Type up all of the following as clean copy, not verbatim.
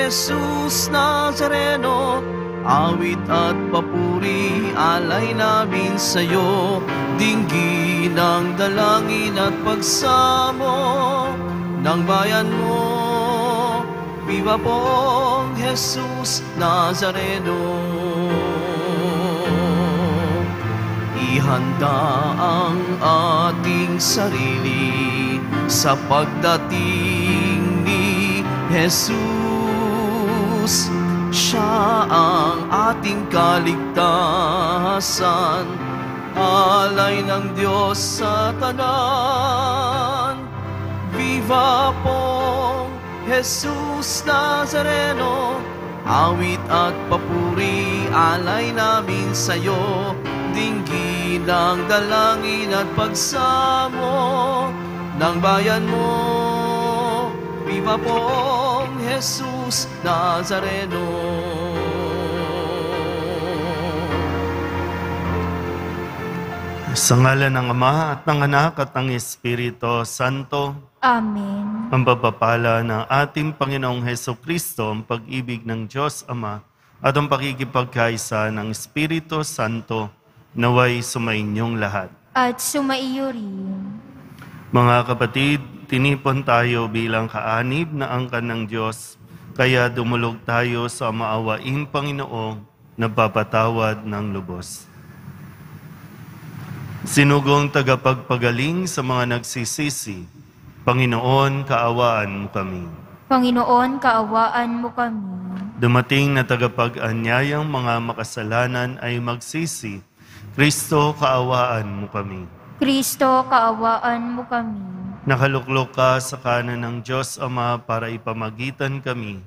Jesus Nazareno, awit at papuri alay namin sa'yo. Dinggin ang dalangin at pagsamo ng bayan mo. Viva pong Jesus Nazareno. Ihanda ang ating sarili sa pagdating ni Jesus. Siya ang ating kaligtasan, alay ng Diyos sa tanan. Viva pong Jesus Nazareno, awit at papuri alay namin sa'yo. Dinggin ang dalangin at pagsamo ng bayan mo. Viva pong Jesus Nazareno. Sa ngalan ng Ama at ng Anak at ng Espiritu Santo. Amen. Ang pagpapala ng ating Panginoong Hesukristo, ang pag-ibig ng Diyos Ama at ang pakikipagkaisa ng Espiritu Santo naway sumainyong lahat. At sumaiyo rin. Mga kapatid, tinipon tayo bilang kaanib na angkan ng Diyos, kaya dumulog tayo sa maawaing Panginoong nagpapatawad ng lubos. Sinugong tagapagpagaling sa mga nagsisisi, Panginoon, kaawaan mo kami. Panginoon, kaawaan mo kami. Dumating na tagapag-anyayang mga makasalanan ay magsisi, Kristo, kaawaan mo kami. Kristo, kaawaan mo kami. Nakaluklok ka sa kanan ng Diyos Ama para ipamagitan kami.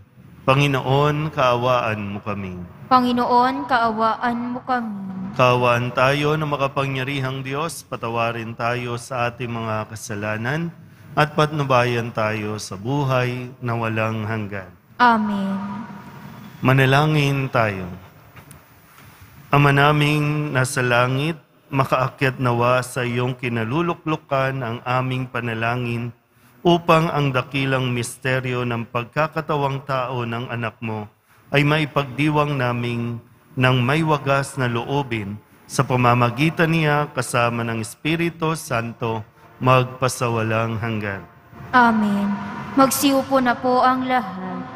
Panginoon, kaawaan mo kami. Panginoon, kaawaan mo kami. Kaawaan tayo na makapangyarihang Diyos, patawarin tayo sa ating mga kasalanan at patnubayan tayo sa buhay na walang hanggan. Amen. Manalangin tayo. Ama naming nasa langit, makaakyat nawa sa iyong kinaluluklukan ang aming panalangin upang ang dakilang misteryo ng pagkakatawang tao ng anak mo ay maipagdiwang naming ng may wagas na loobin sa pamamagitan niya kasama ng Espiritu Santo magpasawalang hanggan. Amen. Magsiupo na po ang lahat.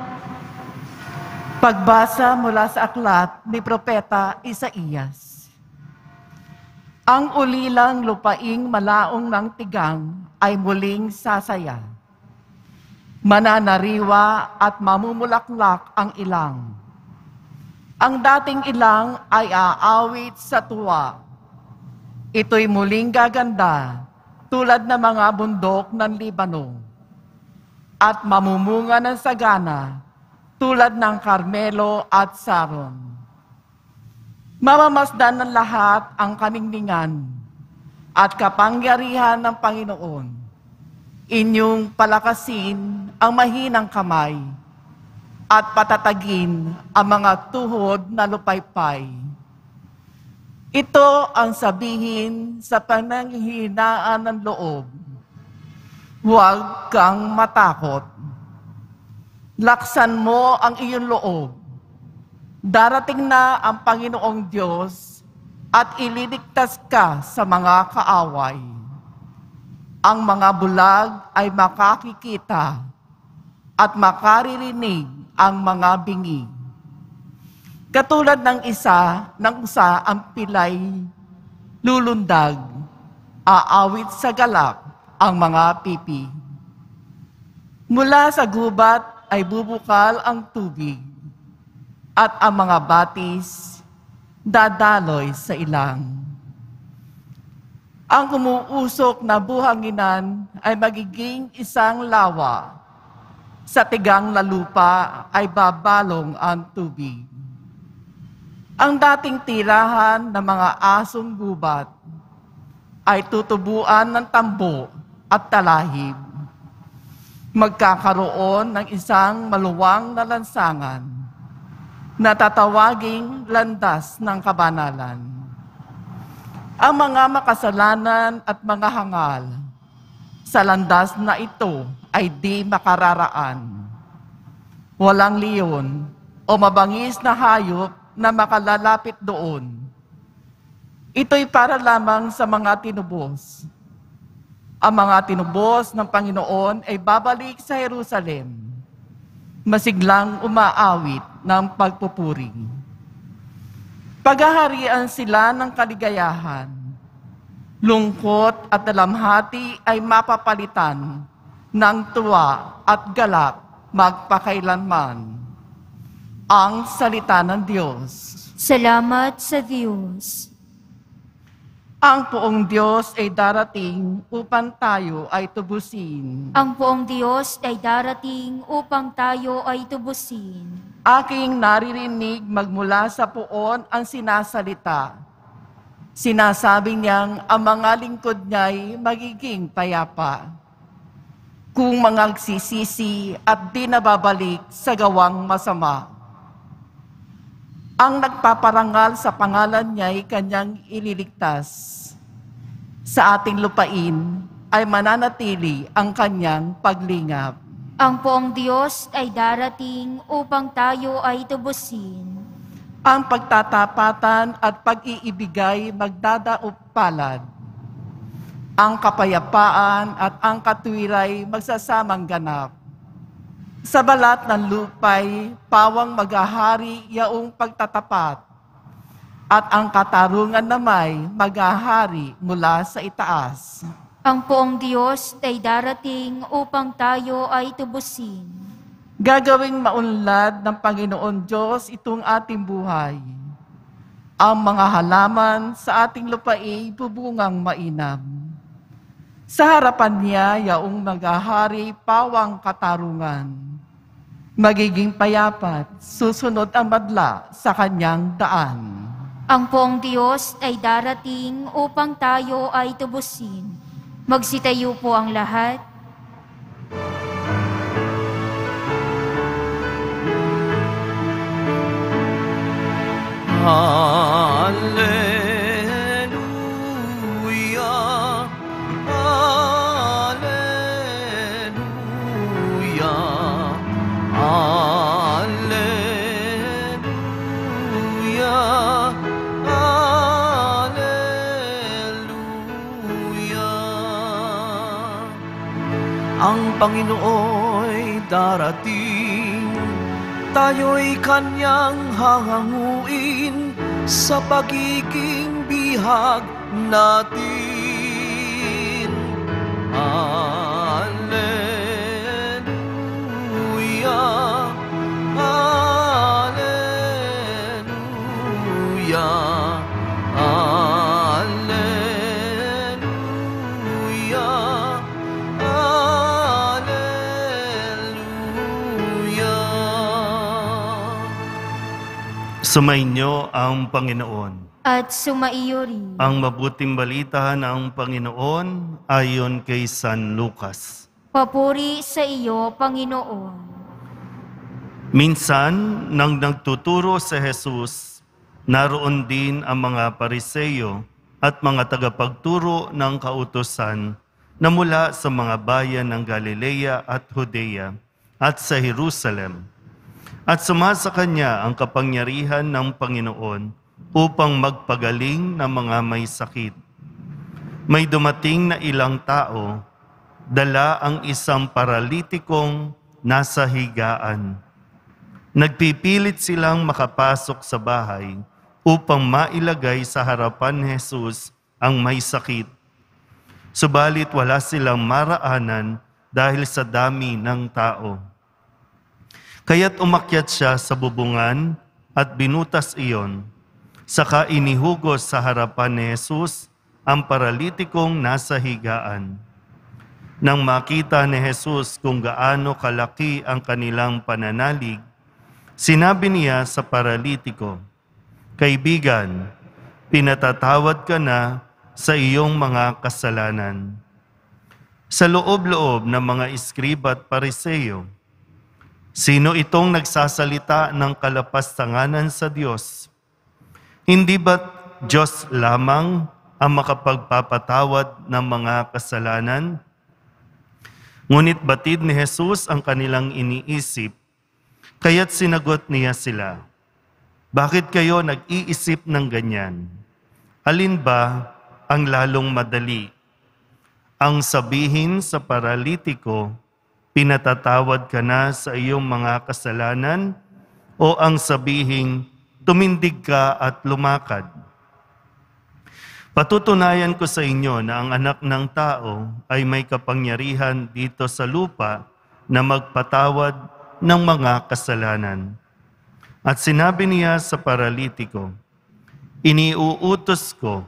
Pagbasa mula sa aklat ni Propeta Isaías. Ang ulilang lupaing malaong ng tigang ay muling sasaya. Mananariwa at mamumulaklak ang ilang. Ang dating ilang ay aawit sa tuwa. Ito'y muling gaganda tulad ng mga bundok ng Libano. At mamumunga ng sagana tulad ng Carmelo at Saron. Mamamasdan ng lahat ang kaningningan at kapangyarihan ng Panginoon. Inyong palakasin ang mahinang kamay at patatagin ang mga tuhod na lupaypay. Ito ang sabihin sa pananghihinaan ng loob. Huwag kang matakot. Laksan mo ang iyong loob. Darating na ang Panginoong Diyos at ililigtas ka sa mga kaaway. Ang mga bulag ay makakikita at makaririnig ang mga bingi. Katulad ng isa ang pilay, lulundag, aawit sa galak ang mga pipi. Mula sa gubat ay bubukal ang tubig, at ang mga batis dadaloy sa ilang. Ang umuusok na buhanginan ay magiging isang lawa. Sa tigang na lupa ay babalong ang tubig. Ang dating tirahan ng mga asong gubat ay tutubuan ng tambo at talahib. Magkakaroon ng isang maluwang na lansangan na tatawaging landas ng kabanalan. Ang mga makasalanan at mga hangal sa landas na ito ay di makararaan. Walang leon o mabangis na hayop na makalalapit doon. Ito'y para lamang sa mga tinubos. Ang mga tinubos ng Panginoon ay babalik sa Jerusalem, masiglang umaawit ng pagpupuri. Paghaharian sila ng kaligayahan. Lungkot at dalamhati ay mapapalitan ng tuwa at galak magpakailanman. Ang salita ng Diyos. Salamat sa Diyos. Ang poong Diyos ay darating upang tayo ay tubusin. Ang poong Diyos ay darating upang tayo ay tubusin. Aking naririnig magmula sa poon ang sinasalita. Sinasabi niyang ang mga lingkod niya'y magiging payapa. Kung mga nagsisisi at di nababalik sa gawang masama. Ang nagpaparangal sa pangalan niya'y kanyang ililigtas. Sa ating lupain ay mananatili ang kanyang paglingap. Ang poong Diyos ay darating upang tayo ay tubusin. Ang pagtatapatan at pag-iibigay magdadaupalad. Ang kapayapaan at ang katuwiray magsasamang ganap. Sa balat ng lupay, pawang maghahari yaong pagtatapat, at ang katarungan na may maghahari mula sa itaas. Ang poong Diyos ay darating upang tayo ay tubusin. Gagawing maunlad ng Panginoon Diyos itong ating buhay. Ang mga halaman sa ating lupain bubungang mainam. Sa harapan niya, yaong maghahari pawang katarungan. Magiging payapat, susunod ang madla sa kanyang daan. Ang poong Diyos ay darating upang tayo ay tubusin. Magsitayo po ang lahat. Hallelujah, Hallelujah, Hallelujah, Hallelujah. Ang Panginooy darating, tayo'y kanyang hahanguin sa pagiging bihag natin. Alleluia, Alleluia, Alleluia, Alleluia. Sumainyo ang Panginoon. At sumaiyo rin. Ang mabuting balita ng Panginoon ayon kay San Lucas. Papuri sa iyo, Panginoon. Minsan, nang nagtuturo si Jesus, naroon din ang mga Pariseyo at mga tagapagturo ng kautusan na mula sa mga bayan ng Galilea at Judea at sa Jerusalem. At sumasa kanya ang kapangyarihan ng Panginoon upang magpagaling ng mga may sakit. May dumating na ilang tao, dala ang isang paralitikong nasa higaan. Nagpipilit silang makapasok sa bahay upang mailagay sa harapan ni Jesus ang may sakit. Subalit wala silang maraanan dahil sa dami ng tao. Kaya't umakyat siya sa bubungan at binutas iyon. Saka inihugos sa harapan ni Jesus ang paralitikong nasa higaan. Nang makita ni Jesus kung gaano kalaki ang kanilang pananalig, sinabi niya sa paralitiko, "Kaibigan, pinatatawad ka na sa iyong mga kasalanan." Sa loob-loob ng mga iskriba at Pariseyo, sino itong nagsasalita ng kalapastanganan sa Diyos? Hindi ba't Diyos lamang ang makapagpapatawad ng mga kasalanan? Ngunit batid ni Jesus ang kanilang iniisip. Kaya't sinagot niya sila, "Bakit kayo nag-iisip ng ganyan? Alin ba ang lalong madali? Ang sabihin sa paralitiko, pinatatawad ka na sa iyong mga kasalanan, o ang sabihin, tumindig ka at lumakad? Patutunayan ko sa inyo na ang anak ng tao ay may kapangyarihan dito sa lupa na magpatawad ng mga kasalanan." At sinabi niya sa paralitiko, "Iniuutos ko,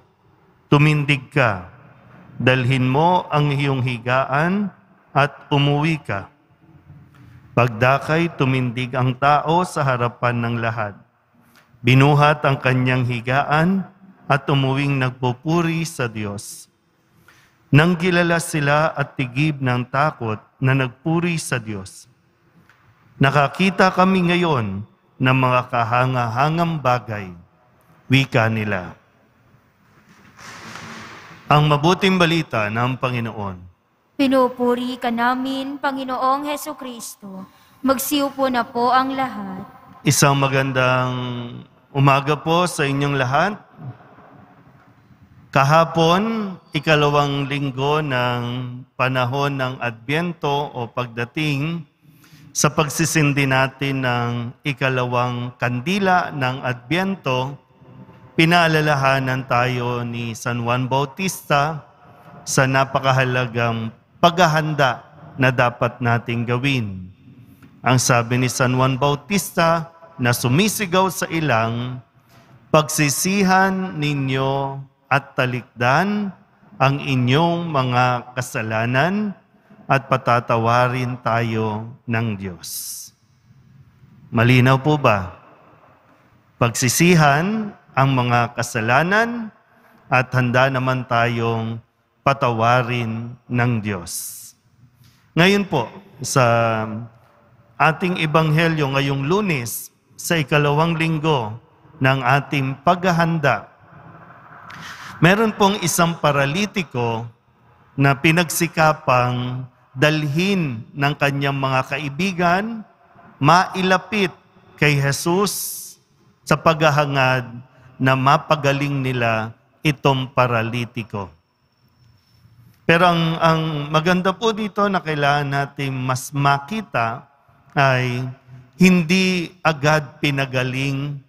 tumindig ka, dalhin mo ang iyong higaan at umuwi ka." Pagdakay, tumindig ang tao sa harapan ng lahat. Binuhat ang kanyang higaan at umuwing nagpupuri sa Diyos. Nang kilala sila at tigib ng takot na nagpuri sa Diyos. "Nakakita kami ngayon ng mga kahanga-hangang bagay," wika nila. Ang mabuting balita ng Panginoon. Pinupuri ka namin, Panginoong Hesukristo. Magsiupo na po ang lahat. Isang magandang umaga po sa inyong lahat. Kahapon, 2nd linggo ng panahon ng Adbyento o pagdating sa pagsisindi natin ng 2nd kandila ng Adbyento, pinaalalahanan tayo ni San Juan Bautista sa napakahalagang paghahanda na dapat nating gawin. Ang sabi ni San Juan Bautista na sumisigaw sa ilang, "Pagsisihan ninyo at talikdan ang inyong mga kasalanan at patatawarin tayo ng Diyos." Malinaw po ba? Pagsisihan ang mga kasalanan at handa naman tayong patawarin ng Diyos. Ngayon po, sa ating ebanghelyo ngayong Lunes, sa 2nd linggo ng ating paghahanda, meron pong isang paralitiko na pinagsikapang dalhin ng kanyang mga kaibigan, mailapit kay Jesus sa paghahangad na mapagaling nila itong paralitiko. Pero ang maganda po dito na kailangan natin mas makita ay hindi agad pinagaling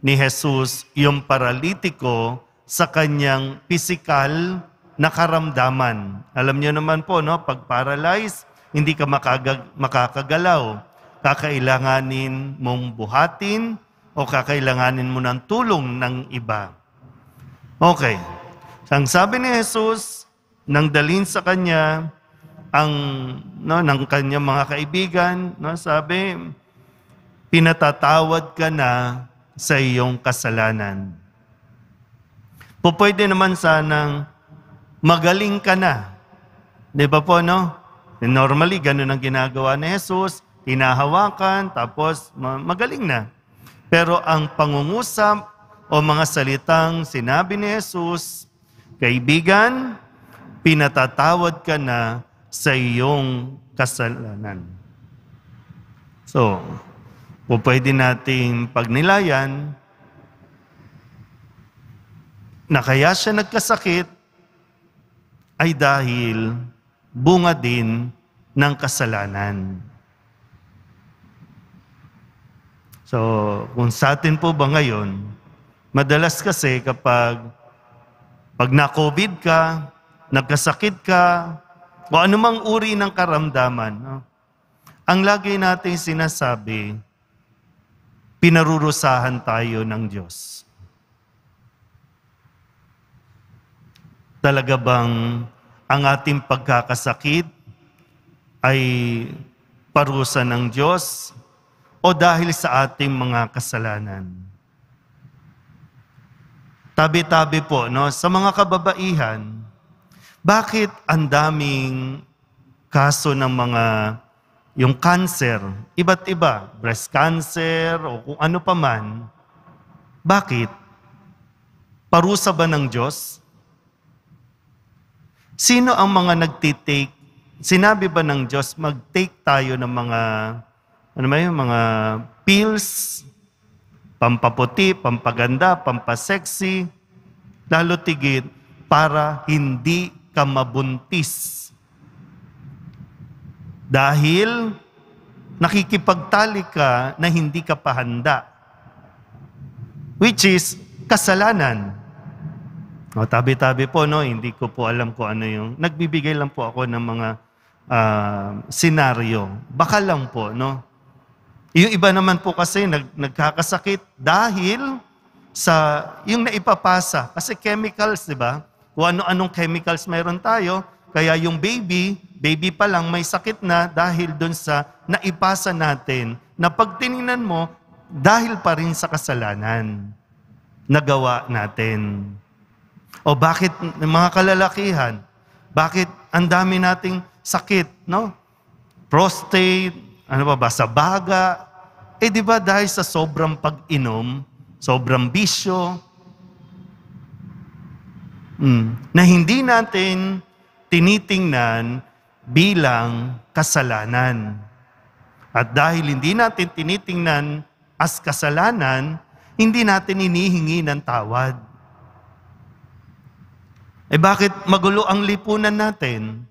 ni Jesus yung paralitiko sa kanyang pisikal na karamdaman. Alam niyo naman po, no, pag paralyzed, hindi ka makakagalaw. Kakailanganin mong buhatin o kakailanganin mo ng tulong ng iba. Okay. Ang sabi ni Jesus, nang dalhin sa kanya ng kanyang mga kaibigan, no, sabi, "Pinatatawad ka na sa iyong kasalanan." Pwede naman sanang magaling ka na. Di ba po, no? Normally, ganun ang ginagawa ni Jesus. Hinahawakan, tapos magaling na. Pero ang pangungusap o mga salitang sinabi ni Jesus, "Kaibigan, pinatatawad ka na sa iyong kasalanan." So, pwede nating pagnilayan na kaya siya nagkasakit ay dahil bunga din ng kasalanan. So, kung sa atin po ba ngayon, madalas kasi kapag na-COVID ka, nagkasakit ka, o anumang uri ng karamdaman, no? Ang lagi nating sinasabi, pinarurusahan tayo ng Diyos. Talaga bang ang ating pagkakasakit ay parusa ng Diyos o dahil sa ating mga kasalanan? Tabi-tabi po, no, sa mga kababaihan, bakit ang daming kaso ng mga yung cancer, iba't iba, breast cancer o kung ano pa man? Bakit? Parusa ba ng Diyos? Sino ang mga nagtitake? Sinabi ba ng Diyos, mag-take tayo ng mga ano ba yung mga pills, pampaputi, pampaganda, pampasexy, lalo tigit para hindi ka mabuntis. Dahil nakikipagtalik ka na hindi ka pahanda. Which is kasalanan. O, tabi-tabi po, no? Hindi ko po alam kung ano yung... Nagbibigay lang po ako ng mga senaryo. Baka lang po, no? Yung iba naman po kasi nagkakasakit dahil sa yung naipapasa. Kasi chemicals, di ba? Kung ano-anong chemicals mayroon tayo, kaya yung baby pa lang may sakit na dahil dun sa naipasa natin na pag tiningnan mo, dahil pa rin sa kasalanan nagawa natin. O bakit mga kalalakihan, bakit ang dami nating sakit, no? Prostate, ano ba, sa baga. Di ba dahil sa sobrang pag-inom, sobrang bisyo, na hindi natin tinitingnan bilang kasalanan. At dahil hindi natin tinitingnan as kasalanan, hindi natin inihingi ng tawad. Bakit magulo ang lipunan natin?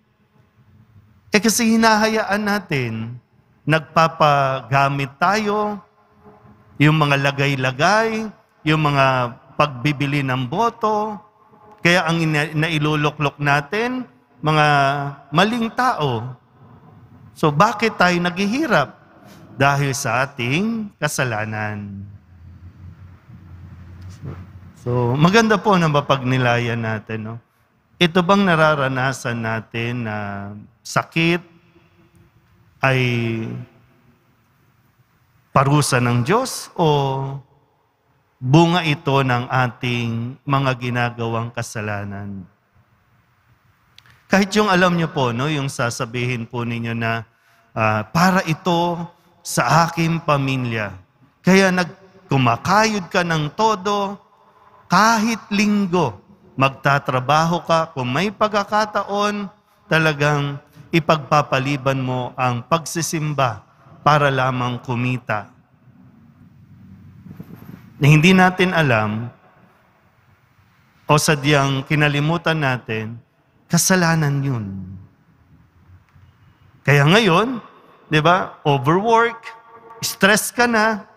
Kasi hinahayaan natin, nagpapagamit tayo, yung mga lagay-lagay, yung mga pagbibili ng boto, kaya ang nailuluklok natin, mga maling tao. So bakit tayo naghihirap? Dahil sa ating kasalanan. So, maganda po na mapagnilayan natin, no? Ito bang nararanasan natin na sakit ay parusa ng Diyos o bunga ito ng ating mga ginagawang kasalanan? Kahit yung alam niyo po, no, yung sasabihin po ninyo na para ito sa aking pamilya. Kaya kumakayod ka ng todo, kahit linggo, magtatrabaho ka, kung may pagkakataon, talagang ipagpapaliban mo ang pagsisimba para lamang kumita. Na hindi natin alam, o sadyang kinalimutan natin, kasalanan yun. Kaya ngayon, di ba? Overwork, stress ka na.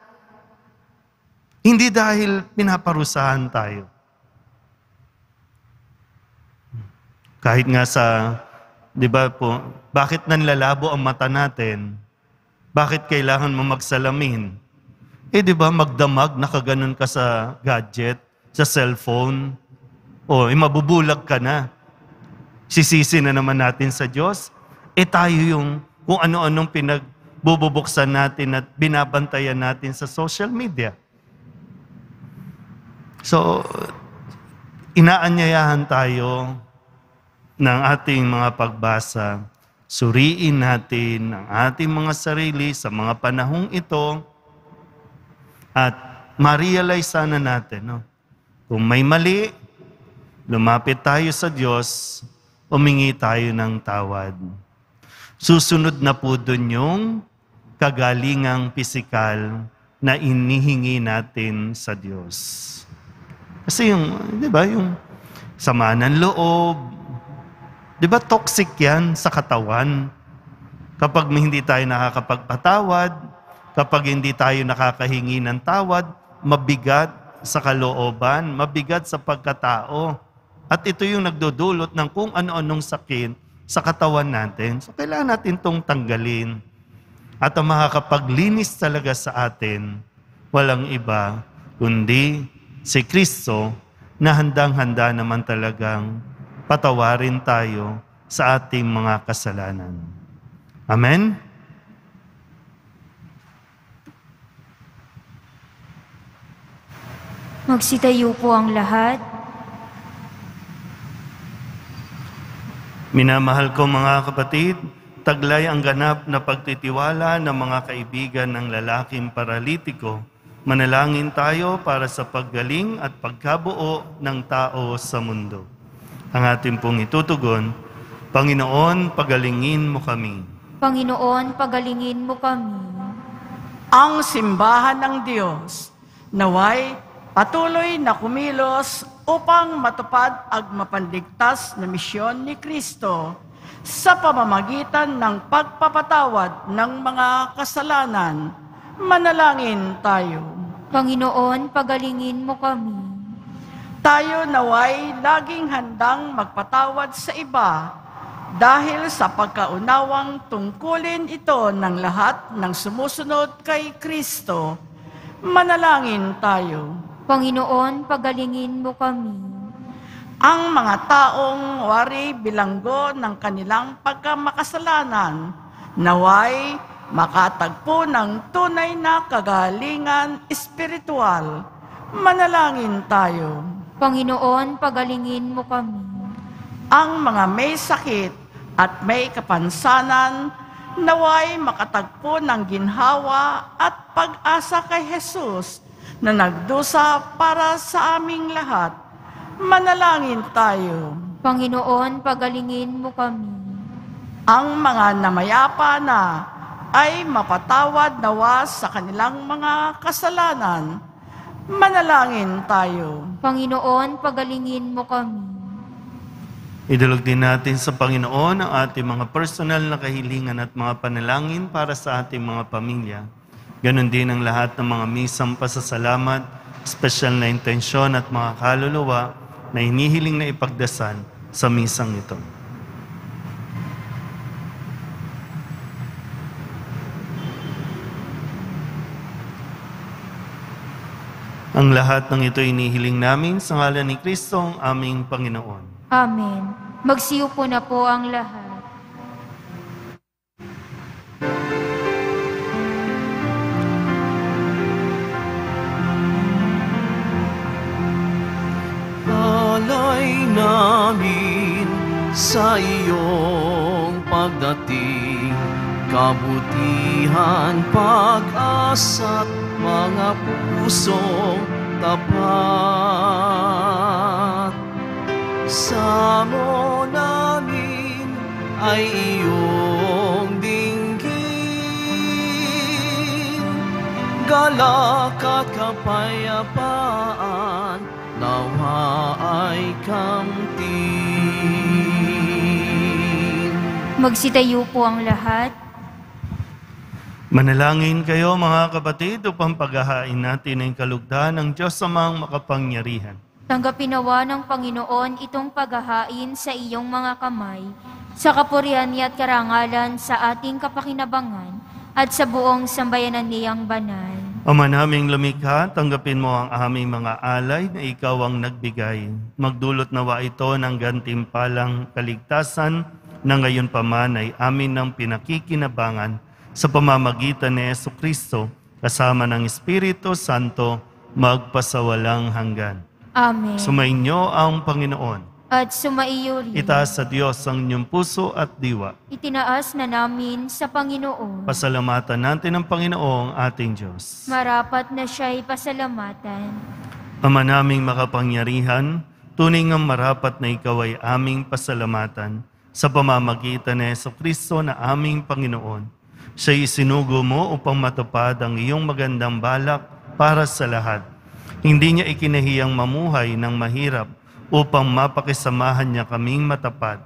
Hindi dahil pinaparusahan tayo. Kahit nga sa, di ba po, bakit nanlalabo ang mata natin? Bakit kailangan mo magsalamin? Di ba, magdamag, nakaganon ka sa gadget, sa cellphone, mabubulag ka na. Sisisi na naman natin sa Diyos. Tayo yung kung ano-anong pinagbubuksan natin at binabantayan natin sa social media. So, inaanyayahan tayo ng ating mga pagbasa. Suriin natin ang ating mga sarili sa mga panahong ito at ma-realize sana natin, no? Kung may mali, lumapit tayo sa Diyos, humingi tayo ng tawad. Susunod na po dun yung kagalingang pisikal na inihingi natin sa Diyos. Kasi yung, di ba, yung sama ng loob, di ba toxic yan sa katawan? Kapag hindi tayo nakakapagpatawad, kapag hindi tayo nakakahingi ng tawad, mabigat sa kalooban, mabigat sa pagkatao. At ito yung nagdudulot ng kung ano-anong sakit sa katawan natin. So, kailangan natin itong tanggalin. At ang makakapaglinis talaga sa atin, walang iba, kundi si Kristo na handang-handa naman talagang patawarin tayo sa ating mga kasalanan. Amen? Magsitayo po ang lahat. Minamahal ko mga kapatid, taglay ang ganap na pagtitiwala ng mga kaibigan ng lalaking paralitiko. Manalangin tayo para sa paggaling at pagkabuo ng tao sa mundo. Ang ating pong itutugon, Panginoon, pagalingin mo kami. Panginoon, pagalingin mo kami. ang simbahan ng Diyos naway patuloy na kumilos upang matupad ang mapanligtas na misyon ni Kristo sa pamamagitan ng pagpapatawad ng mga kasalanan. Manalangin tayo. Panginoon, pagalingin mo kami. Tayo naway laging handang magpatawad sa iba dahil sa pagkaunawang tungkulin ito ng lahat ng sumusunod kay Kristo. Manalangin tayo. Panginoon, pagalingin mo kami. Ang mga taong wari bilanggo ng kanilang pagkamakasalanan, naway makatagpo ng tunay na kagalingan espiritual. Manalangin tayo. Panginoon, pagalingin mo kami. Ang mga may sakit at may kapansanan, naway makatagpo ng ginhawa at pag-asa kay Jesus na nagdusa para sa aming lahat. Manalangin tayo. Panginoon, pagalingin mo kami. Ang mga namayapa na ay mapatawad nawa sa kanilang mga kasalanan. Manalangin tayo. Panginoon, pagalingin mo kami. Idulog din natin sa Panginoon ang ating mga personal na kahilingan at mga panalangin para sa ating mga pamilya. Ganon din ang lahat ng mga misang pasasalamat, espesyal na intensyon at mga kaluluwa na hinihiling na ipagdasal sa misang ito. Ang lahat ng ito inihiling namin sa ngalan ni Kristo ang aming Panginoon. Amen. Magsiupo na po ang lahat. Alay namin sa iyong pagdating, kabutihan, pag-asa't mga pusong tapat. Samo namin ay iyong dinggin, galak at kapayapaan nawa ay kamtin. Magsitayo po ang lahat. Manalangin kayo mga kapatid upang paghahain natin ang kalugdan ng Diyos Amang makapangyarihan. Tanggapin nawa ng Panginoon itong paghahain sa iyong mga kamay, sa kapurihan niya at karangalan sa ating kapakinabangan at sa buong sambayanan niyang banal. Ama naming lumikha, tanggapin mo ang aming mga alay na ikaw ang nagbigay. Magdulot nawa ito ng gantimpalang kaligtasan na ngayon pa man ay amin ng pinakikinabangan sa pamamagitan ni Jesucristo kasama ng Espiritu Santo magpasawalang hanggan. Amen. Sumainyo ang Panginoon. At sumaiyo rin. Itaas sa Diyos ang inyong puso at diwa. Itinaas na namin sa Panginoon. Pasalamatan natin ang Panginoong ating Diyos. Marapat na siya'y pasalamatan. Ama naming makapangyarihan, tunay ngang marapat na ikaw ay aming pasalamatan sa pamamagitan ni Jesucristo na aming Panginoon. Siya'y isinugo mo upang matupad ang iyong magandang balak para sa lahat. Hindi niya ikinahiyang mamuhay ng mahirap upang mapakisamahan niya kaming matapat.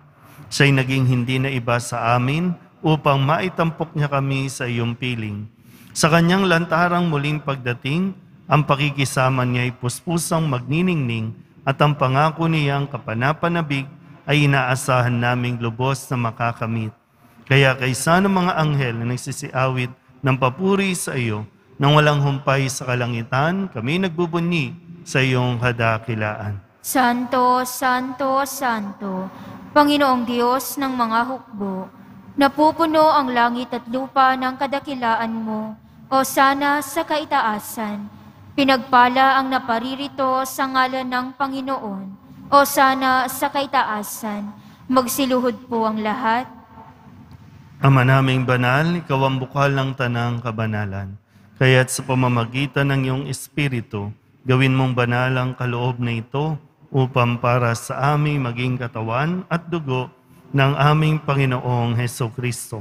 Siya'y naging hindi na iba sa amin upang maitampok niya kami sa iyong piling. Sa kanyang lantarang muling pagdating, ang pakikisama niya ay puspusang magniningning at ang pangako niyang kapanapanabik ay inaasahan naming lubos na makakamit. Kaya kaysa ng mga anghel na nagsisiawit ng papuri sa iyo, nang walang humpay sa kalangitan, kami nagbubunyi sa iyong kadakilaan. Santo, Santo, Santo, Panginoong Diyos ng mga hukbo, napupuno ang langit at lupa ng kadakilaan mo, o sana sa kaitaasan. Pinagpala ang naparirito sa ngalan ng Panginoon, o sana sa kaitaasan. Magsiluhod po ang lahat. Ama naming banal, ikaw ang bukal ng tanang kabanalan. Kaya't sa pamamagitan ng iyong Espiritu, gawin mong banal ang kaloob na ito upang para sa aming maging katawan at dugo ng aming Panginoong Hesukristo.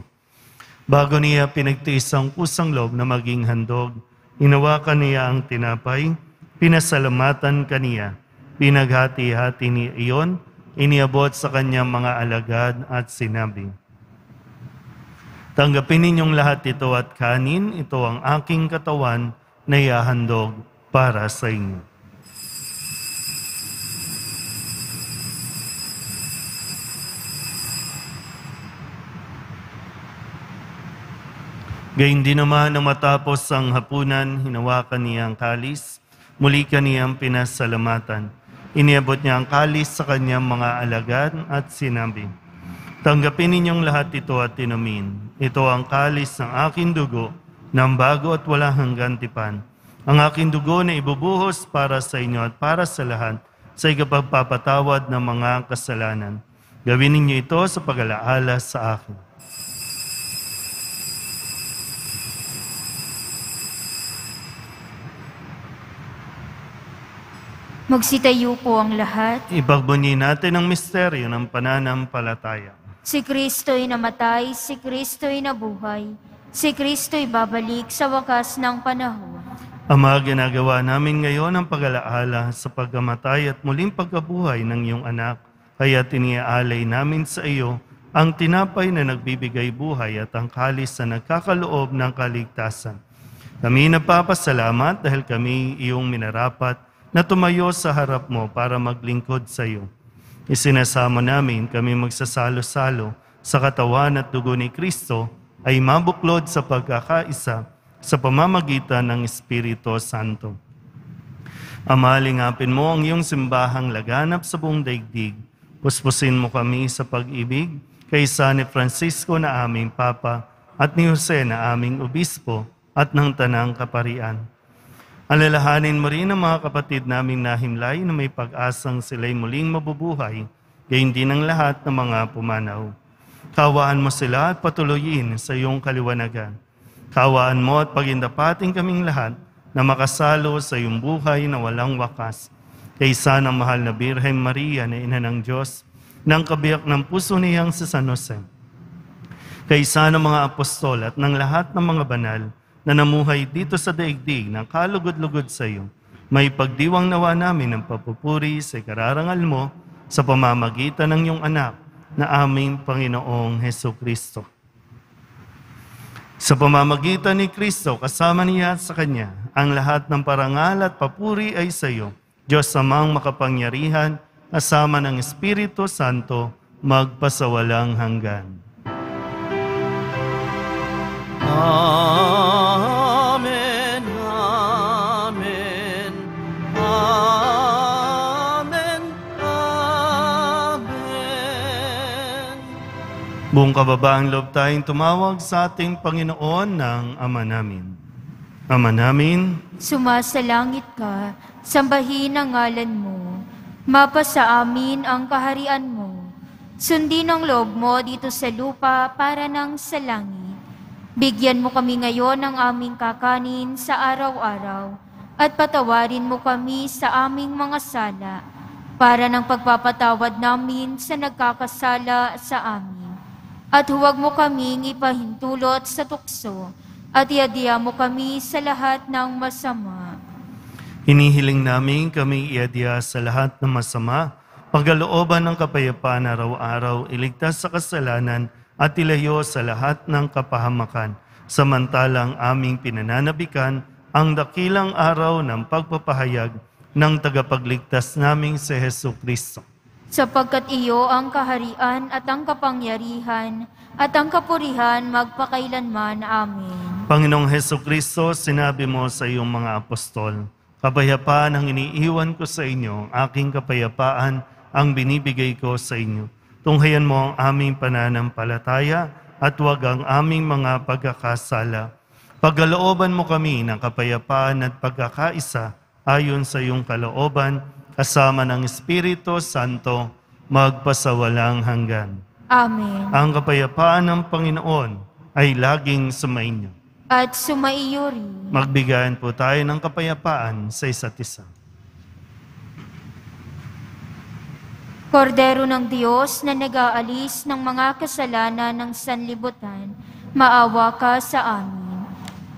Bago niya pinagtiis ang kusang loob na maging handog, hinawakan niya ang tinapay, pinasalamatan kaniya, pinaghati-hati niya iyon, iniabot sa kanyang mga alagad at sinabi, "Tanggapin ninyong lahat ito at kanin, ito ang aking katawan na ihahandog para sa inyo." Gayun din naman nang matapos ang hapunan, hinawakan niya ang kalis, muli kaniyang pinasalamatan. Iniabot niya ang kalis sa kanyang mga alagad at sinabi, "Tanggapin ninyong lahat ito at inumin. Ito ang kalis ng aking dugo, ng bago at walang hanggang tipan. Ang aking dugo na ibubuhos para sa inyo at para sa lahat sa ikapagpapatawad ng mga kasalanan. Gawin ninyo ito sa pag-alaala sa akin." Magsitayo po ang lahat. Ipagbunyi natin ang misteryo ng pananampalataya. Si Kristo'y namatay, si Kristo'y nabuhay, si Kristo'y babalik sa wakas ng panahon. Ama, ginagawa namin ngayon ang pag-alaala sa pagkamatay at muling pagkabuhay ng iyong anak, kaya tiniaalay namin sa iyo ang tinapay na nagbibigay buhay at ang kalis na nagkakaloob ng kaligtasan. Kami nagpapasalamat dahil kami iyong minarapat na tumayo sa harap mo para maglingkod sa iyo. Isinasamo namin kami magsasalo-salo sa katawan at dugo ni Kristo ay mabuklod sa pagkakaisa sa pamamagitan ng Espiritu Santo. Ama, lingapin mo ang iyong simbahang laganap sa buong daigdig. Puspusin mo kami sa pag-ibig kay San Francisco na aming Papa at ni Jose na aming Obispo at ng Tanang Kaparian. Alalahanin mo rin ang mga kapatid naming nahimlay na may pag-asang sila'y muling mabubuhay, gayon din ang lahat ng mga pumanaw. Kawaan mo sila at patuloyin sa iyong kaliwanagan. Kawaan mo at pagindapating kaming lahat na makasalo sa iyong buhay na walang wakas. Kaysa ng mahal na Birhen Maria na Ina ng Diyos, ng kabiyak ng puso niyang si San Jose. Kaysa ng mga apostol at ng lahat ng mga banal na namuhay dito sa daigdig ng kalugod-lugod sa iyo, may pagdiwang nawa namin ng papupuri sa kararangal mo sa pamamagitan ng iyong anak na aming Panginoong Hesukristo. Sa pamamagitan ni Kristo, kasama niya at sa Kanya, ang lahat ng parangal at papuri ay sa iyo, Diyos amang makapangyarihan, kasama ng Espiritu Santo, magpasawalang hanggan. Amen, amen, amen, amen. Buong kababaang loob tayong tumawag sa ating Panginoon ng Ama namin. Ama namin, Sumasalangit ka, sambahin ang ngalan mo. Mapasa amin ang kaharian mo. Sundin ang loob mo dito sa lupa para nang sa langit. Bigyan mo kami ngayon ng aming kakanin sa araw-araw at patawarin mo kami sa aming mga sala para ng pagpapatawad namin sa nagkakasala sa amin. At huwag mo kaming ipahintulot sa tukso at iadya mo kami sa lahat ng masama. hinihiling namin kami iadya sa lahat ng masama, pagkalooban ng kapayapaan araw-araw, iligtas sa kasalanan, at ilayo sa lahat ng kapahamakan, samantalang aming pinananabikan ang dakilang araw ng pagpapahayag ng tagapagligtas naming si Hesukristo. Sapagkat iyo ang kaharian at ang kapangyarihan at ang kapurihan magpakailanman. Amen. Panginoong Hesukristo, sinabi mo sa iyong mga apostol, "Kapayapaan ang iniiwan ko sa inyo, aking kapayapaan ang binibigay ko sa inyo. Tunghayan mo ang aming pananampalataya at huwag ang aming mga pagkakasala. Pagkalooban mo kami ng kapayapaan at pagkakaisa ayon sa iyong kalooban, kasama ng Espiritu Santo, magpasawalang hanggan." Amen. Ang kapayapaan ng Panginoon ay laging sumainyo. At sumaiyo rin. Magbigayan po tayo ng kapayapaan sa isa't isa. Kordero ng Diyos na nag-aalis ng mga kasalanan ng sanlibutan, maawa ka sa amin.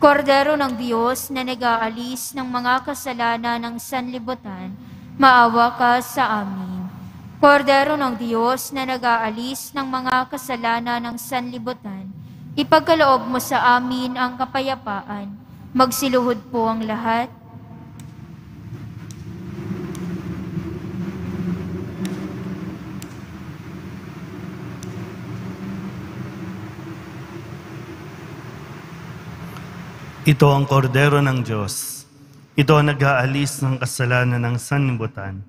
Kordero ng Diyos na nag-aalis ng mga kasalanan ng sanlibutan, maawa ka sa amin. Kordero ng Diyos na nag-aalis ng mga kasalanan ng sanlibutan, ipagkaloob mo sa amin ang kapayapaan. Magsiluhod po ang lahat. Ito ang kordero ng Diyos. Ito ang nag-aalis ng kasalanan ng sanlibutan.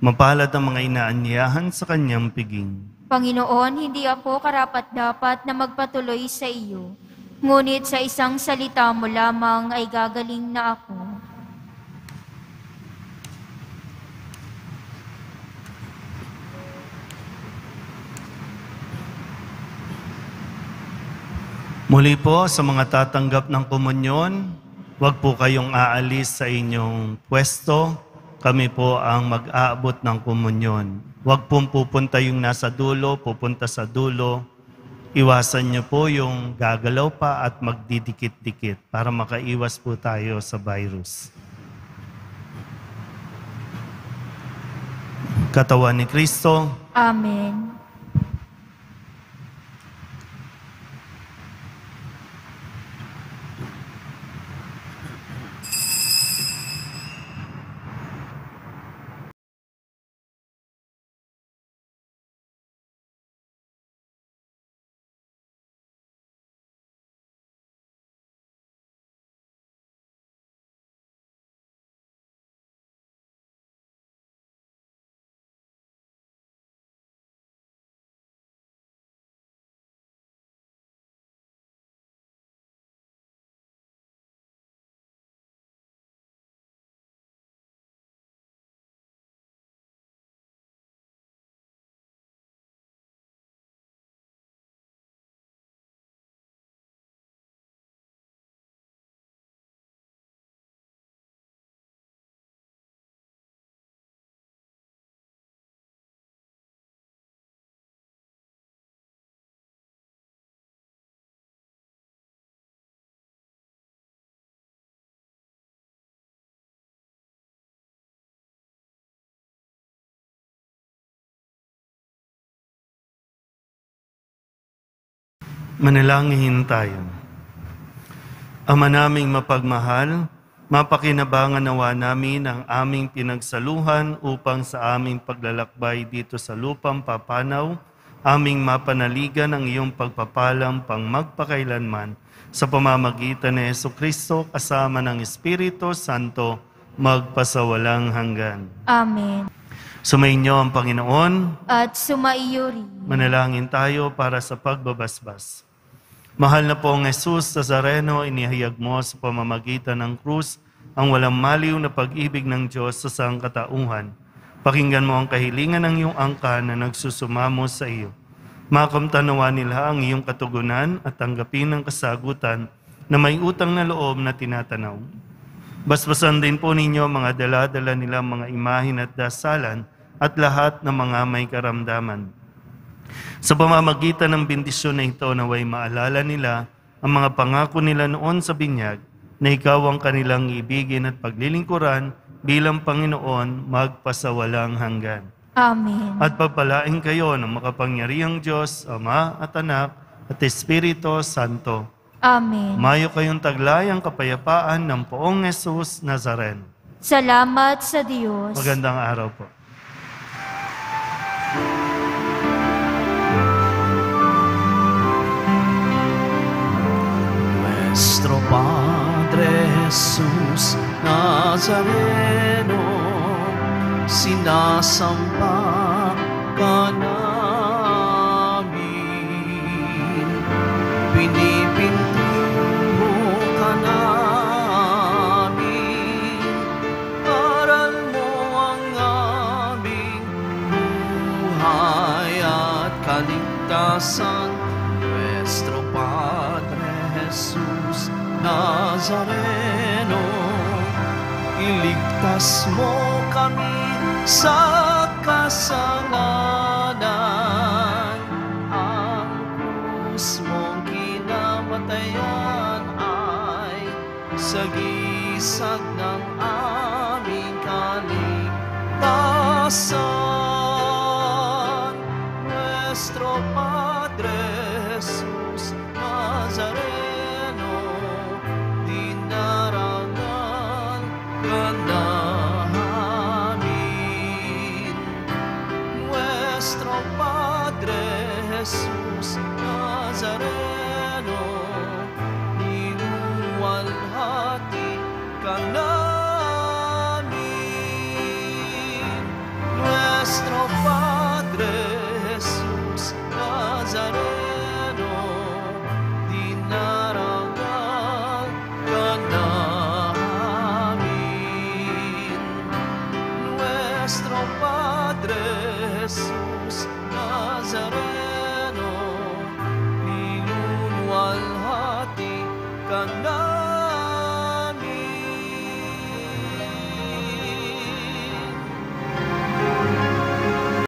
Mapalad ang mga inaanyayahan sa kanyang piging. Panginoon, hindi ako karapat-dapat na magpatuloy sa iyo. Ngunit sa isang salita mo lamang ay gagaling na ako. Muli po sa mga tatanggap ng komunyon, huwag po kayong aalis sa inyong pwesto. Kami po ang mag-aabot ng komunyon. Huwag pong pupunta yung nasa dulo, pupunta sa dulo. Iwasan niyo po yung gagalaw pa at magdidikit-dikit para makaiwas po tayo sa virus. Katawan ni Kristo. Amen. Manalangin tayo. Ama naming mapagmahal, mapakinabangan nawa namin ang aming pinagsaluhan upang sa aming paglalakbay dito sa lupang papanaw, aming mapanaligan ang iyong pagpapalang pang magpakailanman sa pamamagitan ni Jesucristo kasama ng Espiritu Santo magpasawalang hanggan. Amen. Sumainyo ang Panginoon. At sumaiyo rin. Manalangin tayo para sa pagbabasbas. Mahal na pong Jesus Nazareno, inihayag mo sa pamamagitan ng krus ang walang maliw na pag-ibig ng Diyos sa sangkatauhan. Pakinggan mo ang kahilingan ng iyong angkan na nagsusumamo sa iyo. Makamtanawa nila ang iyong katugunan at tanggapin ang kasagutan na may utang na loob na tinatanaw. Basbasan din po ninyo mga dala-dala nilang mga imahin at dasalan at lahat ng mga may karamdaman. Sa pamamagitan ng bendisyon na ito, naway maalala nila ang mga pangako nila noon sa binyag na ikaw ang kanilang ibigin at paglilingkuran bilang Panginoon magpasawalang hanggan. Amen. At pagpalain kayo ng makapangyarihang Diyos, Ama at Anak at Espiritu Santo. Amen. Mayo kayong taglayang kapayapaan ng Poong Jesus Nazareno. Salamat sa Diyos. Magandang araw po. Nuestro Padre Jesús Nazareno, sinasamba ka namin, pinipinto ka namin, aral mo ang aming buhay at kaligtasan. Nuestro Padre Jesús Nazareno, iligtas mo kami sa kasalanan. Ang krus mong kinamatayan sagisag ng aming kaligtasan.